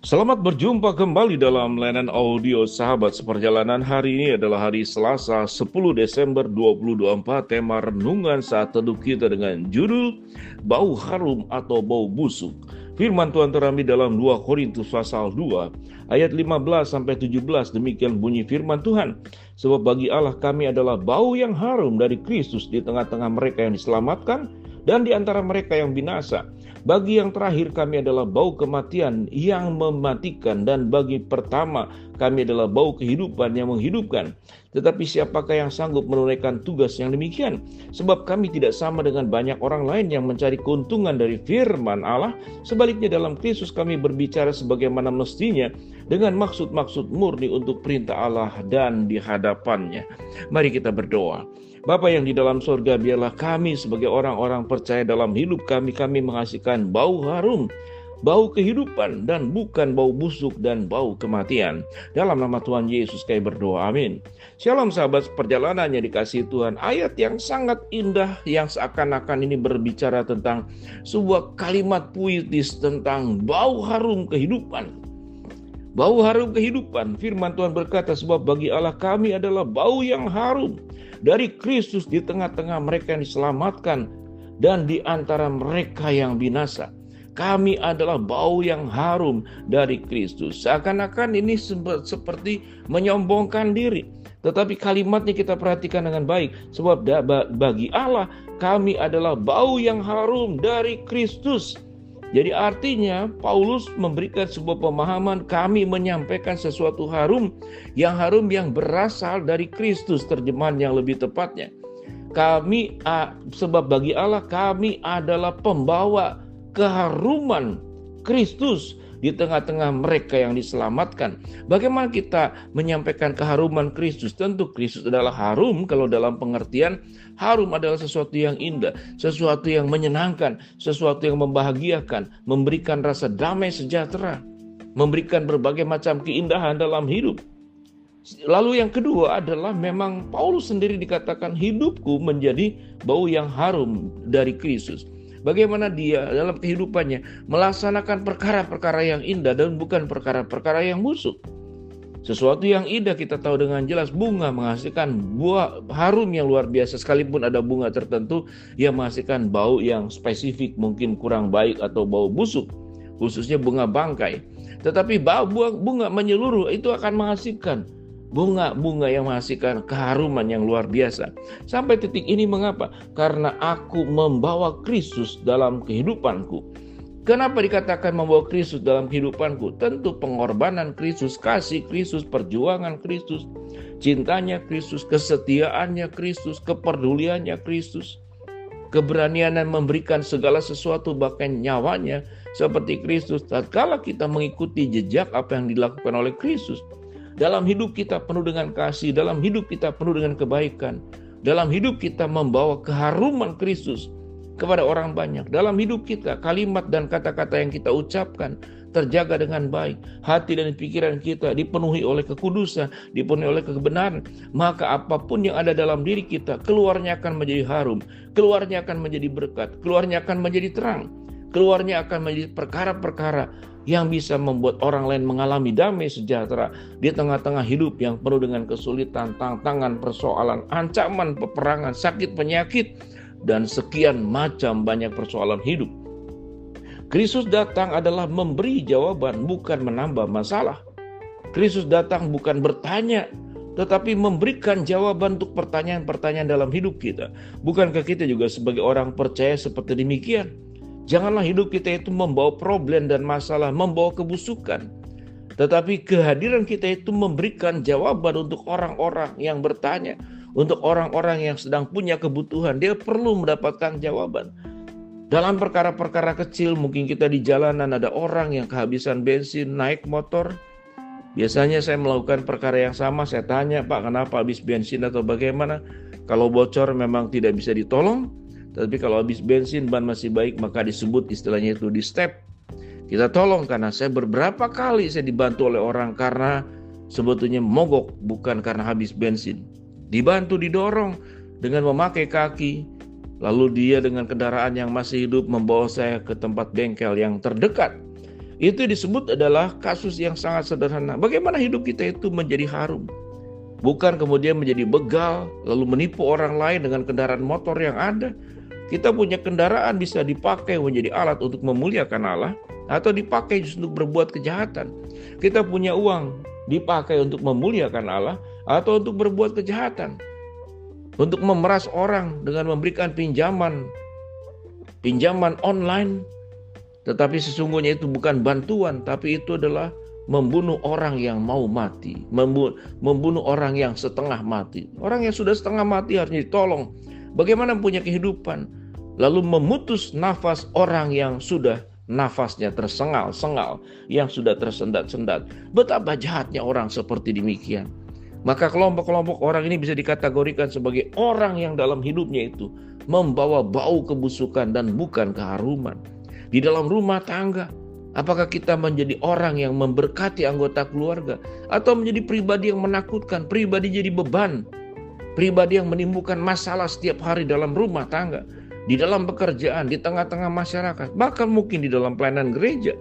Selamat berjumpa kembali dalam layanan audio Sahabat Seperjalanan. Hari ini adalah hari Selasa 10 Desember 2024. Tema renungan saat teduh kita dengan judul Bau Harum atau Bau Busuk. Firman Tuhan terambil dalam 2 Korintus pasal 2 ayat 15-17. Demikian bunyi firman Tuhan. Sebab bagi Allah kami adalah bau yang harum dari Kristus di tengah-tengah mereka yang diselamatkan dan di antara mereka yang binasa. Bagi yang terakhir kami adalah bau kematian yang mematikan, dan bagi pertama kami adalah bau kehidupan yang menghidupkan. Tetapi siapakah yang sanggup menunaikan tugas yang demikian? Sebab kami tidak sama dengan banyak orang lain yang mencari keuntungan dari firman Allah. Sebaliknya dalam Kristus kami berbicara sebagaimana mestinya, dengan maksud-maksud murni untuk perintah Allah dan di hadapannya. Mari kita berdoa. Bapa yang di dalam surga, biarlah kami sebagai orang-orang percaya dalam hidup kami menghasilkan bau harum, bau kehidupan, dan bukan bau busuk dan bau kematian. Dalam nama Tuhan Yesus kami berdoa, amin. Shalom sahabat perjalanan yang dikasihi Tuhan. Ayat yang sangat indah yang seakan-akan ini berbicara tentang sebuah kalimat puitis tentang bau harum kehidupan. Bau harum kehidupan. Firman Tuhan berkata, sebab bagi Allah kami adalah bau yang harum dari Kristus di tengah-tengah mereka yang diselamatkan dan di antara mereka yang binasa. Kami adalah bau yang harum dari Kristus. Seakan-akan ini seperti menyombongkan diri. Tetapi kalimatnya kita perhatikan dengan baik. Sebab bagi Allah kami adalah bau yang harum dari Kristus. Jadi artinya Paulus memberikan sebuah pemahaman, kami menyampaikan sesuatu harum yang berasal dari Kristus, terjemahan yang lebih tepatnya. Sebab bagi Allah kami adalah pembawa keharuman Kristus di tengah-tengah mereka yang diselamatkan. Bagaimana kita menyampaikan keharuman Kristus? Tentu Kristus adalah harum, kalau dalam pengertian harum adalah sesuatu yang indah, sesuatu yang menyenangkan, sesuatu yang membahagiakan, memberikan rasa damai sejahtera, memberikan berbagai macam keindahan dalam hidup. Lalu yang kedua adalah memang Paulus sendiri dikatakan hidupku menjadi bau yang harum dari Kristus. Bagaimana dia dalam kehidupannya melaksanakan perkara-perkara yang indah dan bukan perkara-perkara yang busuk. Sesuatu yang indah kita tahu dengan jelas, bunga menghasilkan buah harum yang luar biasa, sekalipun ada bunga tertentu yang menghasilkan bau yang spesifik, mungkin kurang baik atau bau busuk, khususnya bunga bangkai. Tetapi bunga menyeluruh itu akan menghasilkan bunga-bunga yang menghasilkan keharuman yang luar biasa. Sampai titik ini mengapa? Karena aku membawa Kristus dalam kehidupanku. Kenapa dikatakan membawa Kristus dalam kehidupanku? Tentu pengorbanan Kristus, kasih Kristus, perjuangan Kristus, cintanya Kristus, kesetiaannya Kristus, kepeduliannya Kristus, keberanian memberikan segala sesuatu bahkan nyawanya seperti Kristus. Tatkala kita mengikuti jejak apa yang dilakukan oleh Kristus, dalam hidup kita penuh dengan kasih, dalam hidup kita penuh dengan kebaikan, dalam hidup kita membawa keharuman Kristus kepada orang banyak. Dalam hidup kita kalimat dan kata-kata yang kita ucapkan terjaga dengan baik. Hati dan pikiran kita dipenuhi oleh kekudusan, dipenuhi oleh kebenaran. Maka apapun yang ada dalam diri kita, keluarnya akan menjadi harum, keluarnya akan menjadi berkat, keluarnya akan menjadi terang, keluarnya akan menjadi perkara-perkara yang bisa membuat orang lain mengalami damai sejahtera di tengah-tengah hidup yang penuh dengan kesulitan, tantangan, persoalan, ancaman, peperangan, sakit, penyakit, dan sekian macam banyak persoalan hidup. Kristus datang adalah memberi jawaban, bukan menambah masalah. Kristus datang bukan bertanya, tetapi memberikan jawaban untuk pertanyaan-pertanyaan dalam hidup kita. Bukankah kita juga sebagai orang percaya seperti demikian? Janganlah hidup kita itu membawa problem dan masalah, membawa kebusukan. Tetapi kehadiran kita itu memberikan jawaban untuk orang-orang yang bertanya, untuk orang-orang yang sedang punya kebutuhan. Dia perlu mendapatkan jawaban. Dalam perkara-perkara kecil, mungkin kita di jalanan ada orang yang kehabisan bensin, naik motor. Biasanya saya melakukan perkara yang sama, saya tanya, Pak, kenapa habis bensin atau bagaimana? Kalau bocor memang tidak bisa ditolong. Tapi kalau habis bensin, ban masih baik, maka disebut istilahnya itu di step. Kita tolong, karena saya beberapa kali saya dibantu oleh orang karena sebetulnya mogok, bukan karena habis bensin. Dibantu, didorong dengan memakai kaki. Lalu dia dengan kendaraan yang masih hidup membawa saya ke tempat bengkel yang terdekat. Itu disebut adalah kasus yang sangat sederhana. Bagaimana hidup kita itu menjadi harum. Bukan kemudian menjadi begal, lalu menipu orang lain dengan kendaraan motor yang ada. Kita punya kendaraan bisa dipakai menjadi alat untuk memuliakan Allah, atau dipakai untuk berbuat kejahatan. Kita punya uang dipakai untuk memuliakan Allah, atau untuk berbuat kejahatan. Untuk memeras orang dengan memberikan pinjaman online. Tetapi sesungguhnya itu bukan bantuan, tapi itu adalah membunuh orang yang mau mati, membunuh orang yang setengah mati. Orang yang sudah setengah mati harus ditolong. Bagaimana punya kehidupan, lalu memutus nafas orang yang sudah nafasnya tersengal-sengal, yang sudah tersendat-sendat. Betapa jahatnya orang seperti demikian. Maka kelompok-kelompok orang ini bisa dikategorikan sebagai orang yang dalam hidupnya itu membawa bau kebusukan dan bukan keharuman. Di dalam rumah tangga, apakah kita menjadi orang yang memberkati anggota keluarga, atau menjadi pribadi yang menakutkan, pribadi jadi beban, pribadi yang menimbulkan masalah setiap hari dalam rumah tangga, di dalam pekerjaan, di tengah-tengah masyarakat, bahkan mungkin di dalam pelayanan gereja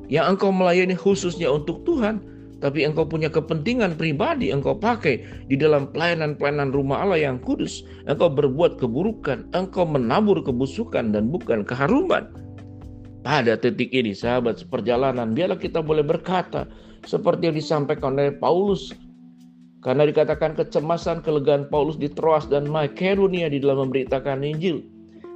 yang engkau melayani khususnya untuk Tuhan, tapi engkau punya kepentingan pribadi engkau pakai di dalam pelayanan-pelayanan rumah Allah yang kudus. Engkau berbuat keburukan, engkau menabur kebusukan dan bukan keharuman. Pada titik ini, sahabat seperjalanan, biarlah kita boleh berkata seperti yang disampaikan oleh Paulus. Karena dikatakan kecemasan, kelegaan Paulus di Troas dan Makedonia di dalam memberitakan Injil.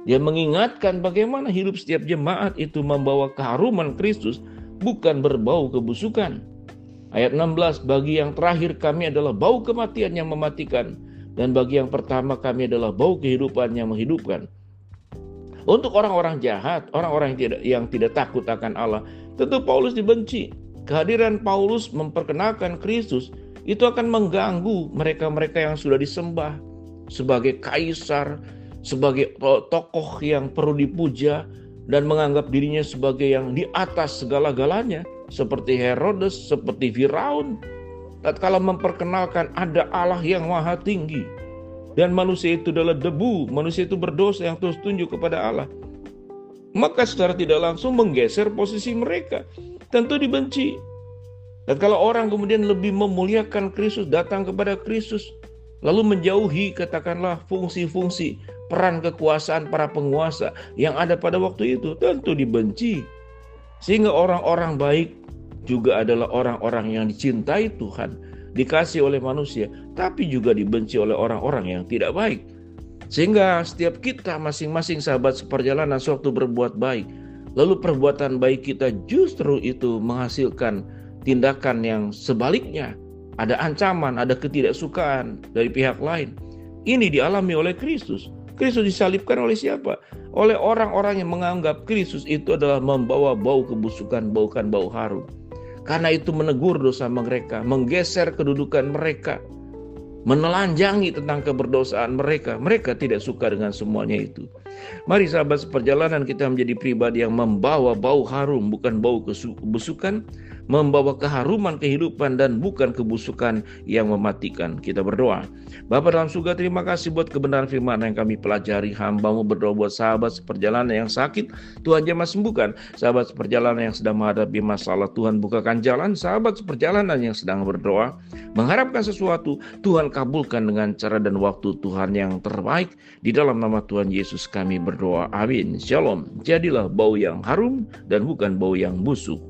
Dia mengingatkan bagaimana hidup setiap jemaat itu membawa keharuman Kristus, bukan berbau kebusukan. Ayat 16, bagi yang terakhir kami adalah bau kematian yang mematikan, dan bagi yang pertama kami adalah bau kehidupan yang menghidupkan. Untuk orang-orang jahat, orang-orang yang tidak takut akan Allah, tentu Paulus dibenci. Kehadiran Paulus memperkenalkan Kristus itu akan mengganggu mereka-mereka yang sudah disembah sebagai kaisar, sebagai tokoh yang perlu dipuja, dan menganggap dirinya sebagai yang di atas segala-galanya, seperti Herodes, seperti Firaun. Tatkala memperkenalkan ada Allah yang maha tinggi, dan manusia itu adalah debu, manusia itu berdosa yang terus tunjuk kepada Allah, maka secara tidak langsung menggeser posisi mereka. Tentu dibenci. Dan kalau orang kemudian lebih memuliakan Kristus, datang kepada Kristus, lalu menjauhi katakanlah fungsi-fungsi peran kekuasaan para penguasa yang ada pada waktu itu, tentu dibenci. Sehingga orang-orang baik juga adalah orang-orang yang dicintai Tuhan, dikasih oleh manusia, tapi juga dibenci oleh orang-orang yang tidak baik. Sehingga setiap kita masing-masing sahabat seperjalanan sewaktu berbuat baik, lalu perbuatan baik kita justru itu menghasilkan tindakan yang sebaliknya. Ada ancaman, ada ketidaksukaan dari pihak lain. Ini dialami oleh Kristus. Kristus disalibkan oleh siapa? Oleh orang-orang yang menganggap Kristus itu adalah membawa bau kebusukan, bukan bau harum. Karena itu menegur dosa mereka, menggeser kedudukan mereka, menelanjangi tentang keberdosaan mereka. Mereka tidak suka dengan semuanya itu. Mari sahabat seperjalanan kita menjadi pribadi yang membawa bau harum, bukan bau kebusukan, membawa keharuman kehidupan dan bukan kebusukan yang mematikan. Kita berdoa. Bapa dalam surga, terima kasih buat kebenaran firman yang kami pelajari. Hamba-Mu berdoa buat sahabat seperjalanan yang sakit, Tuhan jamah sembuhkan. Sahabat seperjalanan yang sedang menghadapi masalah, Tuhan bukakan jalan. Sahabat seperjalanan yang sedang berdoa, mengharapkan sesuatu, Tuhan kabulkan dengan cara dan waktu Tuhan yang terbaik. Di dalam nama Tuhan Yesus kami berdoa. Amin. Shalom. Jadilah bau yang harum dan bukan bau yang busuk.